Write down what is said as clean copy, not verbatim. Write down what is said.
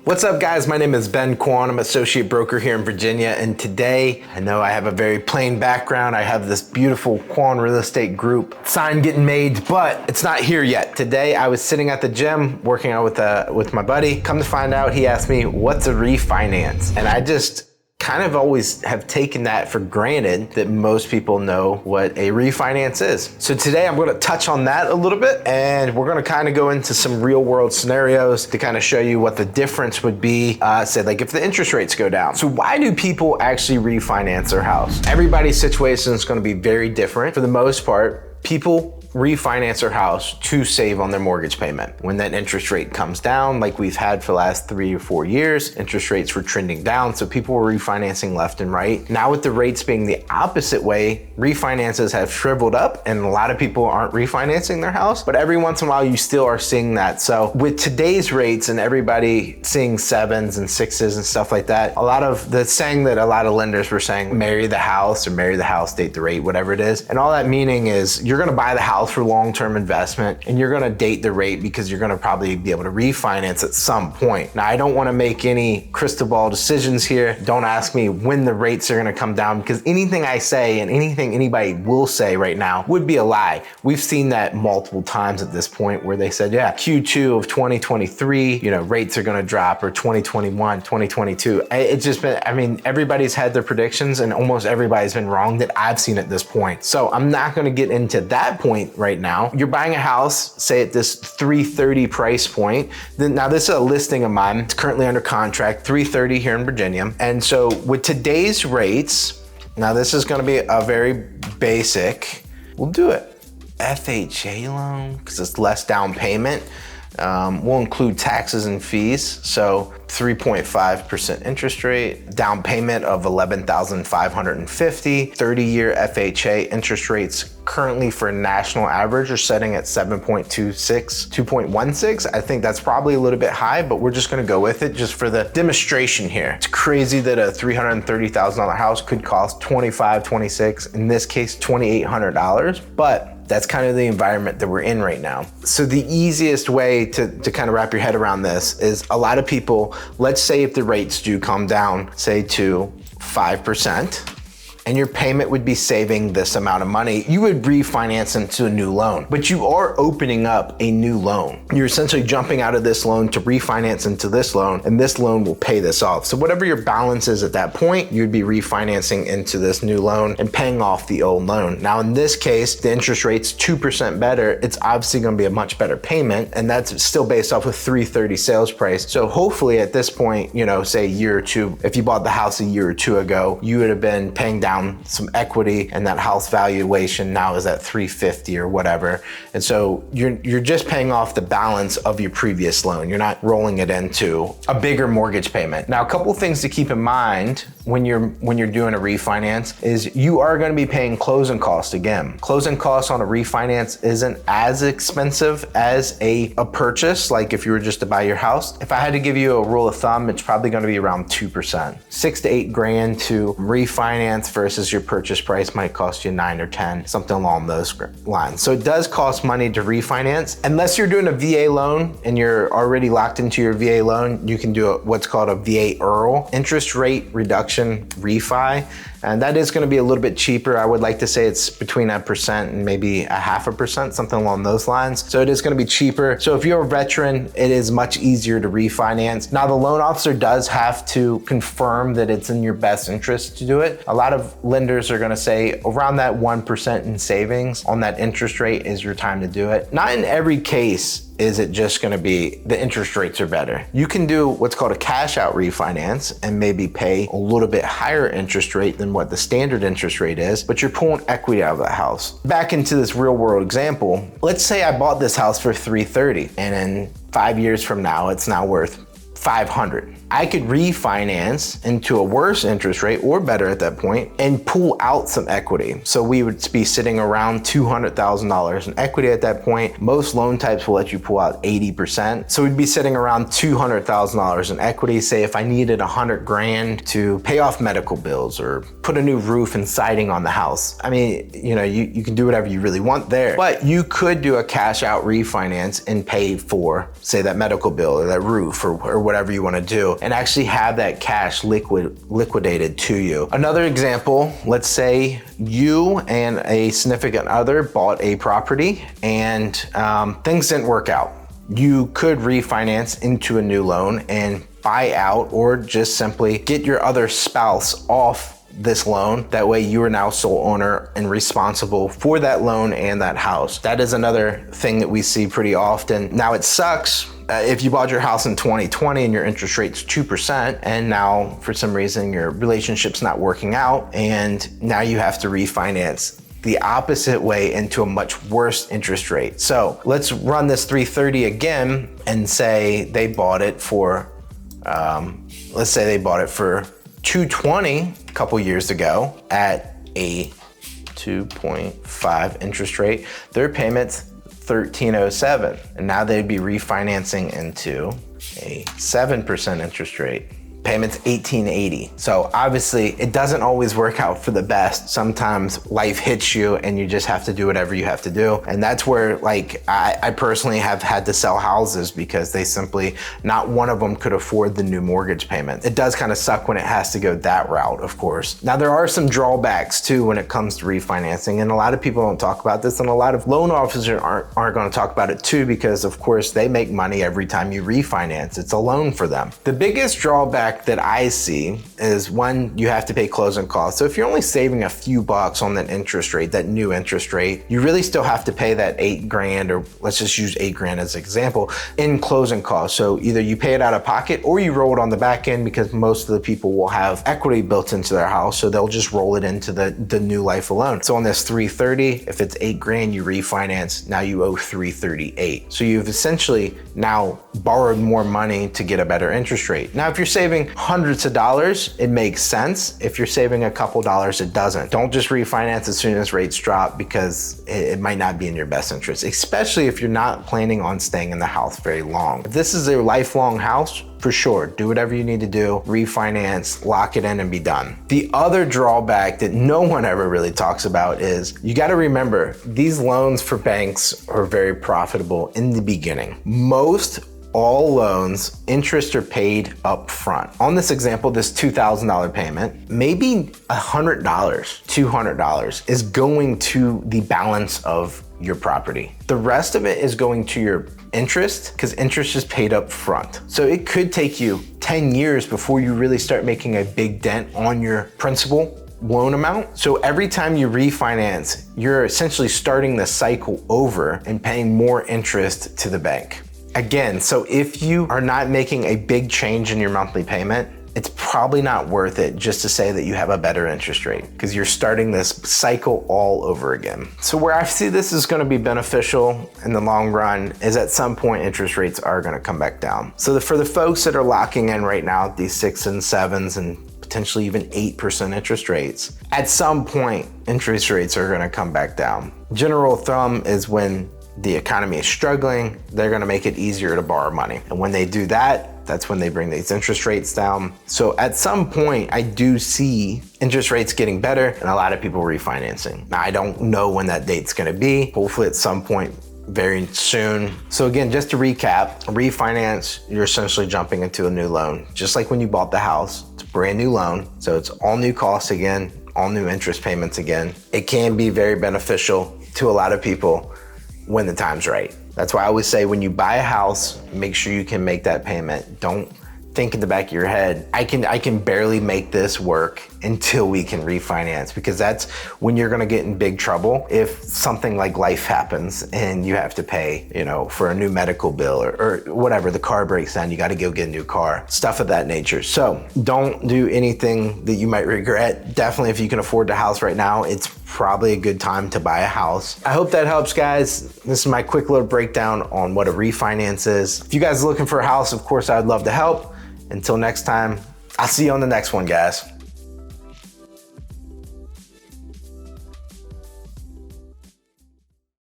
What's up, guys? My name is Ben Quann. I'm associate broker here in Virginia, and today, I know I have a very plain background. I have this beautiful Quann real estate group sign getting made, but it's not here yet. Today, I was sitting at the gym working out with my buddy. Come to find out, he asked me, what's a refinance? And I just kind of always have taken that for granted that most people know what a refinance is. So today I'm going to touch on that a little bit, and we're going to kind of go into some real world scenarios to kind of show you what the difference would be, say like if the interest rates go down. So why do people actually refinance their house? Everybody's situation is going to be very different. For the most part, people refinance their house to save on their mortgage payment. When that interest rate comes down, like we've had for the last 3 or 4 years, interest rates were trending down, so people were refinancing left and right. Now with the rates being the opposite way, refinances have shriveled up and a lot of people aren't refinancing their house, but every once in a while you still are seeing that. So with today's rates and everybody seeing 7s and 6s and stuff like that, a lot of the saying that a lot of lenders were saying, marry the house or marry the house, date the rate, whatever it is. And all that meaning is you're gonna buy the house for long-term investment and you're gonna date the rate because you're gonna probably be able to refinance at some point. Now, I don't wanna make any crystal ball decisions here. Don't ask me when the rates are gonna come down, because anything I say and anything anybody will say right now would be a lie. We've seen that multiple times at this point where they said, yeah, Q2 of 2023, rates are gonna drop, or 2021, 2022. It's just been, everybody's had their predictions and almost everybody's been wrong that I've seen at this point. So I'm not gonna get into that point right now. You're buying a house, say at this $330 price point. Now this is a listing of mine. It's currently under contract, $330 here in Virginia. And so with today's rates, now this is gonna be a very basic, we'll do it. FHA loan, because it's less down payment. We'll include taxes and fees. So 3.5% interest rate, down payment of $11,550, 30-year FHA interest rates currently for national average are setting at 7.26, 2.16. I think that's probably a little bit high, but we're just gonna go with it just for the demonstration here. It's crazy that a $330,000 house could cost $25, $26, in this case, $2,800, but that's kind of the environment that we're in right now. So the easiest way to kind of wrap your head around this is a lot of people, let's say if the rates do come down, say to 5%, and your payment would be saving this amount of money, you would refinance into a new loan. But you are opening up a new loan. You're essentially jumping out of this loan to refinance into this loan, and this loan will pay this off. So whatever your balance is at that point, you'd be refinancing into this new loan and paying off the old loan. Now in this case, the interest rate's 2% better. It's obviously gonna be a much better payment, and that's still based off of $330 sales price. So hopefully at this point, say a year or two, if you bought the house a year or two ago, you would have been paying down some equity, and that house valuation now is at $350 or whatever. And so you're just paying off the balance of your previous loan. You're not rolling it into a bigger mortgage payment. Now, a couple of things to keep in mind when you're doing a refinance is you are going to be paying closing costs again. Closing costs on a refinance isn't as expensive as a purchase, like if you were just to buy your house. If I had to give you a rule of thumb, it's probably going to be around 2%. 6 to 8 grand to refinance versus your purchase price might cost you 9 or 10, something along those lines. So it does cost money to refinance. Unless you're doing a VA loan and you're already locked into your VA loan, you can do what's called a VA IRRRL, interest rate reduction refi. And that is gonna be a little bit cheaper. I would like to say it's between 1% and maybe 0.5%, something along those lines. So it is gonna be cheaper. So if you're a veteran, it is much easier to refinance. Now the loan officer does have to confirm that it's in your best interest to do it. A lot of lenders are gonna say around that 1% in savings on that interest rate is your time to do it. Not in every case is it just gonna be the interest rates are better. You can do what's called a cash out refinance and maybe pay a little bit higher interest rate than what the standard interest rate is, but you're pulling equity out of the house. Back into this real world example, let's say I bought this house for $330 and in 5 years from now, it's now worth $500. I could refinance into a worse interest rate or better at that point and pull out some equity. So we would be sitting around $200,000 in equity at that point. Most loan types will let you pull out 80%. So we'd be sitting around $200,000 in equity. Say if I needed 100 grand to pay off medical bills or put a new roof and siding on the house. I mean, you can do whatever you really want there, but you could do a cash out refinance and pay for, say, that medical bill or that roof or whatever you want to do, and actually have that cash liquidated to you. Another example, let's say you and a significant other bought a property and things didn't work out. You could refinance into a new loan and buy out, or just simply get your other spouse off this loan. That way you are now sole owner and responsible for that loan and that house. That is another thing that we see pretty often. Now it sucks if you bought your house in 2020 and your interest rate's 2%, and now for some reason your relationship's not working out and now you have to refinance the opposite way into a much worse interest rate. So let's run this 330 again and say they bought it for, let's say they bought it for 220 a couple years ago at a 2.5 interest rate. Their payment's $1,307, and now they'd be refinancing into a 7% interest rate. Payment's $1,880. So obviously it doesn't always work out for the best. Sometimes life hits you and you just have to do whatever you have to do. And that's where, like, I personally have had to sell houses because they simply, not one of them could afford the new mortgage payment. It does kind of suck when it has to go that route, of course. Now there are some drawbacks too when it comes to refinancing, and a lot of people don't talk about this, and a lot of loan officers aren't going to talk about it too, because of course they make money every time you refinance. It's a loan for them. The biggest drawback that I see is, one, you have to pay closing costs. So if you're only saving a few bucks on that interest rate, that new interest rate, you really still have to pay that $8,000, or let's just use $8,000 as an example, in closing costs. So either you pay it out of pocket or you roll it on the back end, because most of the people will have equity built into their house, so they'll just roll it into the new life alone. So on this 330, if it's $8,000 you refinance, now you owe $338. So you've essentially now borrowed more money to get a better interest rate. Now if you're saving hundreds of dollars, it makes sense. If you're saving a couple dollars, it doesn't. Don't just refinance as soon as rates drop, because it might not be in your best interest, especially if you're not planning on staying in the house very long. If this is a lifelong house, for sure, do whatever you need to do, refinance, lock it in, and be done. The other drawback that no one ever really talks about is, you got to remember, these loans for banks are very profitable in the beginning. All loans, interest are paid up front. On this example, this $2,000 payment, maybe $100, $200 is going to the balance of your property. The rest of it is going to your interest, because interest is paid up front. So it could take you 10 years before you really start making a big dent on your principal loan amount. So every time you refinance, you're essentially starting the cycle over and paying more interest to the bank. Again, so if you are not making a big change in your monthly payment, it's probably not worth it just to say that you have a better interest rate, because you're starting this cycle all over again. So where I see this is going to be beneficial in the long run is, at some point interest rates are going to come back down. So for the folks that are locking in right now at these 6 and 7s and potentially even 8% interest rates, at some point interest rates are going to come back down. General thumb is, when the economy is struggling, they're going to make it easier to borrow money. And when they do that, that's when they bring these interest rates down. So at some point, I do see interest rates getting better and a lot of people refinancing. Now, I don't know when that date's going to be. Hopefully at some point very soon. So again, just to recap, refinance, you're essentially jumping into a new loan. Just like when you bought the house, it's a brand new loan. So it's all new costs again, all new interest payments again. It can be very beneficial to a lot of people when the time's right. That's why I always say, when you buy a house, make sure you can make that payment. Don't think in the back of your head, I can barely make this work until we can refinance, because that's when you're gonna get in big trouble if something like life happens and you have to pay, for a new medical bill or whatever, the car breaks down, you gotta go get a new car, stuff of that nature. So don't do anything that you might regret. Definitely, if you can afford the house right now, it's probably a good time to buy a house. I hope that helps, guys. This is my quick little breakdown on what a refinance is. If you guys are looking for a house, of course, I'd love to help. Until next time, I'll see you on the next one, guys.